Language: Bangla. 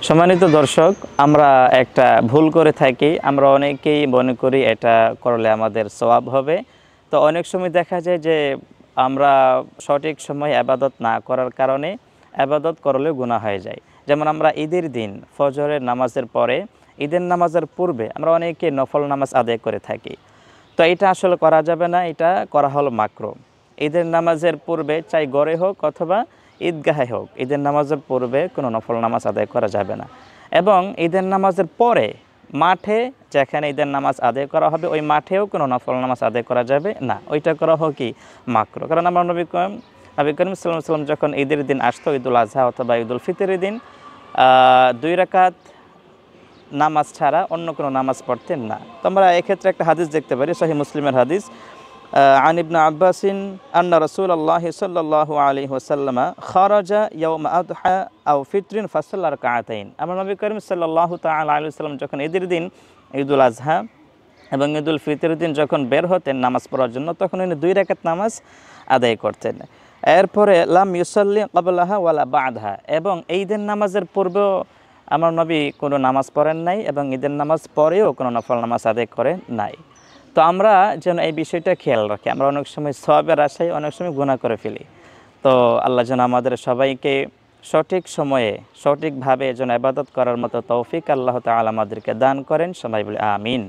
সম্মানিত দর্শক, আমরা একটা ভুল করে থাকি। আমরা অনেকেই মনে করি এটা করলে আমাদের সওয়াব হবে। তো অনেক সময় দেখা যায় যে আমরা সঠিক সময়ে ইবাদত না করার কারণে ইবাদত করলেও গুনাহ হয়ে যায়। যেমন আমরা ঈদের দিন ফজরের নামাজের পরে, ঈদের নামাজের পূর্বে আমরা অনেকে নফল নামাজ আদায় করে থাকি। তো এটা আসলে করা যাবে না, এটা করা হলো মাকরুহ। ঈদের নামাজের পূর্বে চাই ঘরে হোক অথবা ঈদগাহে হোক, ঈদের নামাজের পূর্বে কোনো নফল নামাজ আদায় করা যাবে না। এবং ঈদের নামাজের পরে মাঠে যেখানে ঈদের নামাজ আদায় করা হবে ওই মাঠেও কোনো নফল নামাজ আদায় করা যাবে না, ওইটা করা হোক কি মাকরুহ। কারণ আমার নবী করিম সাল্লাল্লাহু আলাইহি ওয়াসাল্লাম যখন ঈদের দিন আসতো, ঈদুল আজহা অথবা ঈদুল ফিতরের দিন 2 রাকাত নামাজ ছাড়া অন্য কোনো নামাজ পড়তেন না। তো আমরা এক্ষেত্রে একটা হাদিস দেখতে পারি, সহিহ মুসলিমের হাদিস, আন ইবনে আব্বাসিন আন্না রাসূলুল্লাহ সাল্লাল্লাহু আলাইহি ওয়াসাল্লাম খারাজা ইয়াওমা আদহা আও ফিতরিন ফাসাল্লা রাকাতাইন। আমার নবী করিম সাল্লাল্লাহু তাআলা আলাইহি ওয়াসাল্লাম যখন ঈদের দিন, ঈদুল আজহা এবং ঈদুল ফিতরের দিন যখন বের হতেন নামাজ পড়ার জন্য, তখন উনি 2 রাকাত নামাজ আদায় করতেন। এরপরে লাম ইউসাল্লি ক্বাবলাহা ওয়ালা বা'দাহা, এবং ঈদের নামাজের পূর্বেও আমার নবী কোনো নামাজ পড়েন নাই এবং ঈদের নামাজ পরেও কোনো নফল নামাজ আদায় করেন নাই। তো আমরা যেন এই বিষয়টা খেয়াল রাখি। আমরা অনেক সময় সওয়াবের আশায় অনেক সময় গুনাহ করে ফেলি। তো আল্লাহ যেন আমাদের সবাইকে সঠিক সময়ে সঠিকভাবে যেন ইবাদত করার মতো তৌফিক আল্লাহ তাআলা আমাদেরকে দান করেন। সবাই বলি আমিন।